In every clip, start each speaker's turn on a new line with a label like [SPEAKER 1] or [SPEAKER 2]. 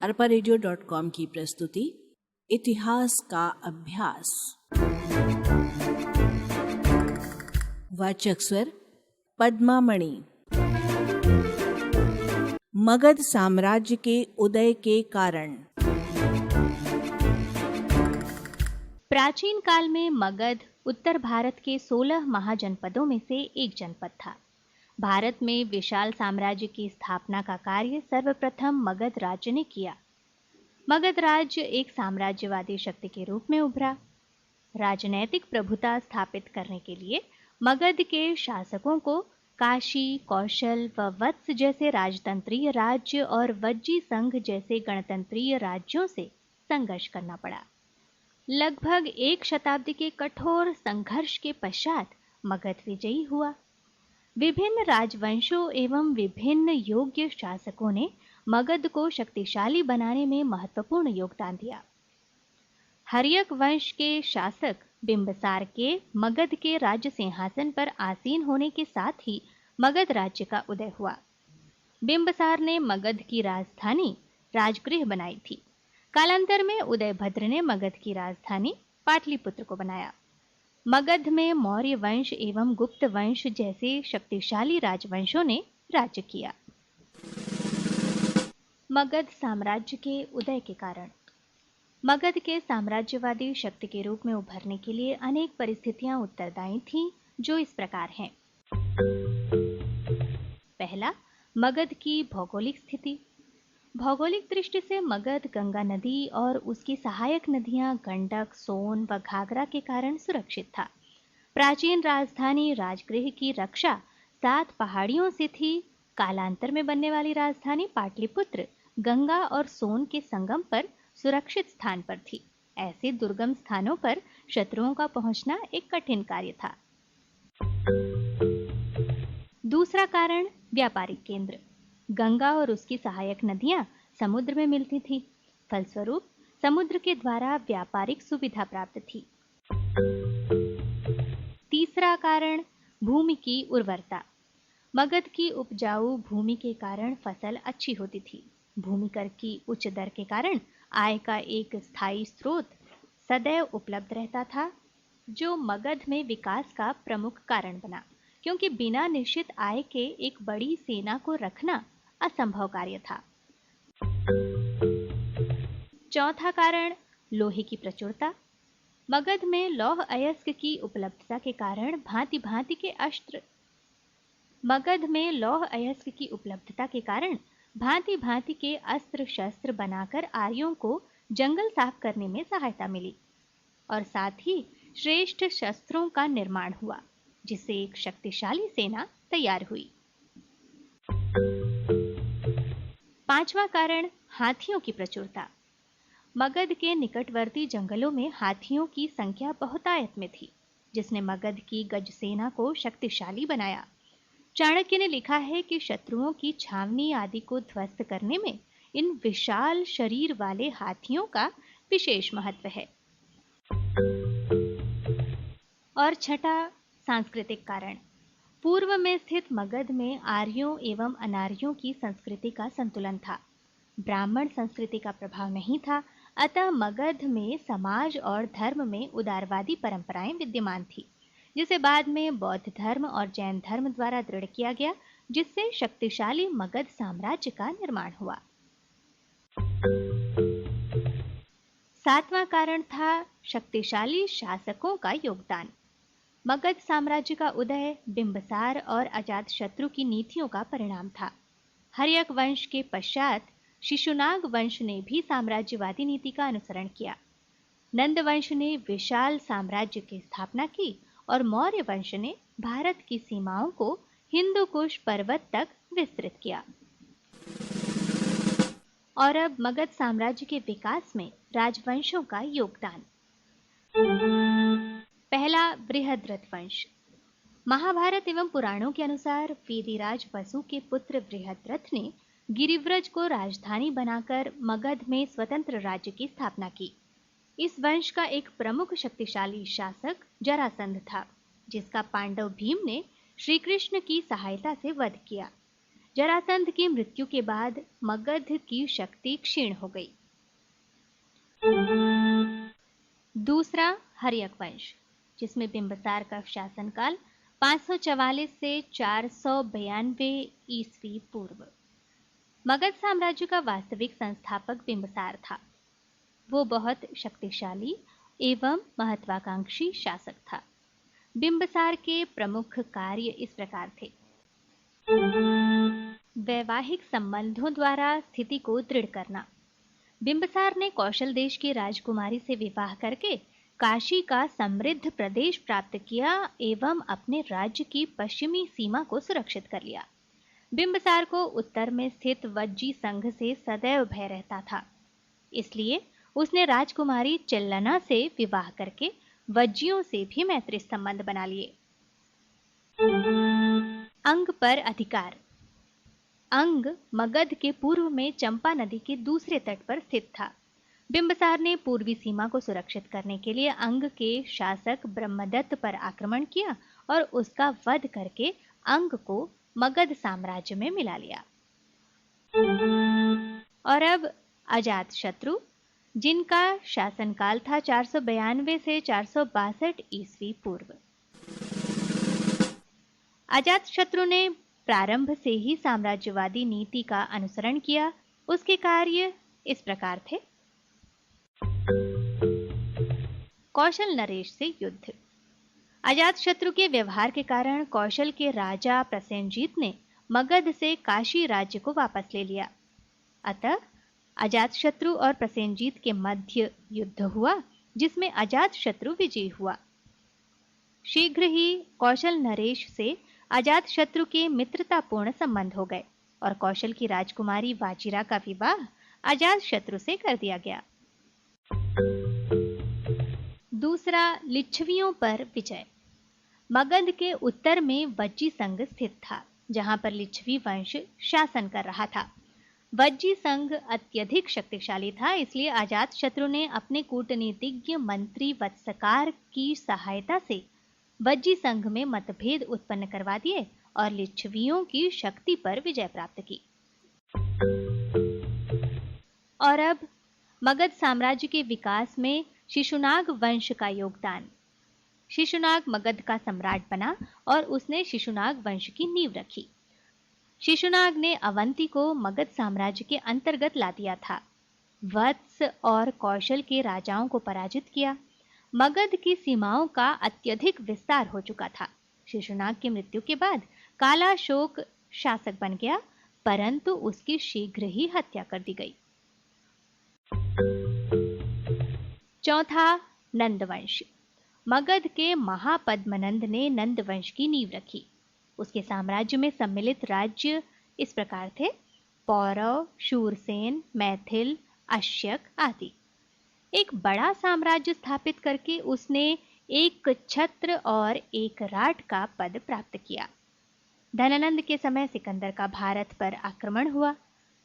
[SPEAKER 1] arparadio.com की प्रस्तुति इतिहास का अभ्यास। वाचक स्वर पद्मा मणि। मगध साम्राज्य के उदय के कारण।
[SPEAKER 2] प्राचीन काल में मगध उत्तर भारत के 16 महाजनपदों में से एक जनपद था। भारत में विशाल साम्राज्य की स्थापना का कार्य सर्वप्रथम मगध राज्य ने किया। मगध राज्य एक साम्राज्यवादी शक्ति के रूप में उभरा। राजनैतिक प्रभुता स्थापित करने के लिए मगध के शासकों को काशी, कौशल व वत्स जैसे राजतंत्रीय राज्य और वज्जी संघ जैसे गणतंत्रीय राज्यों से संघर्ष करना पड़ा। लगभग एक शताब्दी के कठोर संघर्ष के पश्चात मगध विजयी हुआ। विभिन्न राजवंशों एवं विभिन्न योग्य शासकों ने मगध को शक्तिशाली बनाने में महत्वपूर्ण योगदान दिया। हर्यक वंश के शासक बिंबसार के मगध के राज्य सिंहासन पर आसीन होने के साथ ही मगध राज्य का उदय हुआ। बिंबसार ने मगध की राजधानी राजगृह बनाई थी। कालांतर में उदयभद्र ने मगध की राजधानी पाटलिपुत्र को बनाया। मगध में मौर्य वंश एवं गुप्त वंश जैसे शक्तिशाली राजवंशों ने राज्य किया। मगध साम्राज्य के उदय के कारण। मगध के साम्राज्यवादी शक्ति के रूप में उभरने के लिए अनेक परिस्थितियां उत्तरदायी थीं, जो इस प्रकार हैं। पहला, मगध की भौगोलिक स्थिति। भौगोलिक दृष्टि से मगध गंगा नदी और उसकी सहायक नदियां गंडक, सोन व घाघरा के कारण सुरक्षित था। प्राचीन राजधानी राजगृह की रक्षा 7 पहाड़ियों से थी। कालांतर में बनने वाली राजधानी पाटलिपुत्र गंगा और सोन के संगम पर सुरक्षित स्थान पर थी। ऐसे दुर्गम स्थानों पर शत्रुओं का पहुंचना एक कठिन कार्य था। दूसरा कारण, व्यापारिक केंद्र। गंगा और उसकी सहायक नदियां समुद्र में मिलती थी। फलस्वरूप समुद्र के द्वारा व्यापारिक सुविधा प्राप्त थी। तीसरा कारण, भूमि की उर्वरता। मगध की उपजाऊ भूमि के कारण फसल अच्छी होती थी। भूमि कर की उच्च दर के कारण आय का एक स्थायी स्रोत सदैव उपलब्ध रहता था, जो मगध में विकास का प्रमुख कारण बना, क्योंकि बिना निश्चित आय के एक बड़ी सेना को रखना असंभव कार्य था। चौथा कारण, लोहे की प्रचुरता। मगध में लौह अयस्क की उपलब्धता के कारण भांति भांति के अस्त्र शस्त्र बनाकर आर्यों को जंगल साफ करने में सहायता मिली और साथ ही श्रेष्ठ शस्त्रों का निर्माण हुआ, जिससे एक शक्तिशाली सेना तैयार हुई। पांचवा कारण, हाथियों की प्रचुरता। मगध के निकटवर्ती जंगलों में हाथियों की संख्या बहुतायत में थी, जिसने मगध की गज सेना को शक्तिशाली बनाया। चाणक्य ने लिखा है कि शत्रुओं की छावनी आदि को ध्वस्त करने में इन विशाल शरीर वाले हाथियों का विशेष महत्व है। और छठा, सांस्कृतिक कारण। पूर्व में स्थित मगध में आर्यों एवं अनार्यों की संस्कृति का संतुलन था। ब्राह्मण संस्कृति का प्रभाव नहीं था, अतः मगध में समाज और धर्म में उदारवादी परंपराएं विद्यमान थी, जिसे बाद में बौद्ध धर्म और जैन धर्म द्वारा दृढ़ किया गया, जिससे शक्तिशाली मगध साम्राज्य का निर्माण हुआ। सातवां कारण था शक्तिशाली शासकों का योगदान। मगध साम्राज्य का उदय बिंबसार और अजातशत्रु की नीतियों का परिणाम था। हर्यक वंश के पश्चात शिशुनाग वंश ने भी साम्राज्यवादी नीति का अनुसरण किया। नंद वंश ने विशाल साम्राज्य की स्थापना की और मौर्य वंश ने भारत की सीमाओं को हिंदू कुश पर्वत तक विस्तृत किया। और अब मगध साम्राज्य के विकास में राजवंशों का योगदान। पहला, बृहद्रथ वंश। महाभारत एवं पुराणों के अनुसार वीरिराज वसु के पुत्र बृहद्रथ ने गिरिव्रज को राजधानी बनाकर मगध में स्वतंत्र राज्य की स्थापना की। इस वंश का एक प्रमुख शक्तिशाली शासक जरासंध था, जिसका पांडव भीम ने श्री कृष्ण की सहायता से वध किया। जरासंध की मृत्यु के बाद मगध की शक्ति क्षीण हो गई। दूसरा हर्यक वंश, जिसमें बिंबिसार का शासनकाल 544 से 492 ईस्वी पूर्व। मगध साम्राज्य का वास्तविक संस्थापक बिंबिसार था। वो बहुत शक्तिशाली एवं महत्वाकांक्षी शासक था। बिंबिसार के प्रमुख कार्य इस प्रकार थे। वैवाहिक संबंधों द्वारा स्थिति को दृढ़ करना। बिंबिसार ने कौशल देश की राजकुमारी से विवाह करके काशी का समृद्ध प्रदेश प्राप्त किया एवं अपने राज्य की पश्चिमी सीमा को सुरक्षित कर लिया। बिंबिसार को उत्तर में स्थित वज्जी संघ से सदैव भय रहता था, इसलिए उसने राजकुमारी चिल्लना से विवाह करके वज्जियों से भी मैत्री संबंध बना लिए। अंग पर अधिकार। अंग मगध के पूर्व में चंपा नदी के दूसरे तट पर स्थित था। बिंबिसार ने पूर्वी सीमा को सुरक्षित करने के लिए अंग के शासक ब्रह्मदत्त पर आक्रमण किया और उसका वध करके अंग को मगध साम्राज्य में मिला लिया। और अब अजातशत्रु, जिनका शासनकाल था 492 से 462 ईस्वी पूर्व। अजातशत्रु ने प्रारंभ से ही साम्राज्यवादी नीति का अनुसरण किया। उसके कार्य इस प्रकार थे। कौशल नरेश से युद्ध। अजातशत्रु के व्यवहार के कारण कौशल के राजा प्रसेनजीत ने मगध से काशी राज्य को वापस ले लिया। अतः अजातशत्रु और प्रसेनजीत के मध्य युद्ध हुआ, जिसमें अजातशत्रु विजयी हुआ। शीघ्र ही कौशल नरेश से अजातशत्रु के मित्रतापूर्ण संबंध हो गए और कौशल की राजकुमारी वाचिरा का विवाह अजातशत्रु से कर दिया गया। दूसरा, लिच्छवियों पर विजय। मगध के उत्तर में वज्जी संघ स्थित था, जहां पर लिच्छवी वंश शासन कर रहा था। वज्जी संघ अत्यधिक शक्तिशाली था, इसलिए अजातशत्रु ने अपने कूटनीतिज्ञ मंत्री वत्सकार की सहायता से वज्जी संघ में मतभेद उत्पन्न करवा दिए और लिच्छवियों की शक्ति पर विजय प्राप्त की। और अब मगध साम्राज्य के विकास में शिशुनाग वंश का योगदान। शिशुनाग मगध का सम्राट बना और उसने शिशुनाग वंश की नींव रखी। शिशुनाग ने अवंती को मगध साम्राज्य के अंतर्गत ला दिया था। वत्स और कौशल के राजाओं को पराजित किया। मगध की सीमाओं का अत्यधिक विस्तार हो चुका था। शिशुनाग की मृत्यु के बाद कालाशोक शासक बन गया, परंतु उसकी शीघ्र ही हत्या कर दी गई। चौथा, नंदवंश। मगध के महापद्मनंद ने नंदवंश की नींव रखी। उसके साम्राज्य में सम्मिलित राज्य इस प्रकार थे: पौरव, शूरसेन, मैथिल, अश्यक आदि। एक बड़ा साम्राज्य स्थापित करके उसने एक छत्र और एक राट का पद प्राप्त किया। धनानंद के समय सिकंदर का भारत पर आक्रमण हुआ।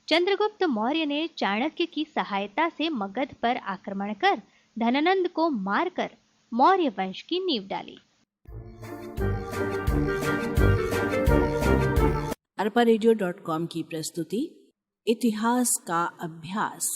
[SPEAKER 2] चंद्रगुप्त मौर्य ने चाणक्य की सहायता से मगध पर आक्रमण कर धनानंद को मारकर मौर्य वंश की नींव डाली।
[SPEAKER 1] arparedio.com की प्रस्तुति इतिहास का अभ्यास।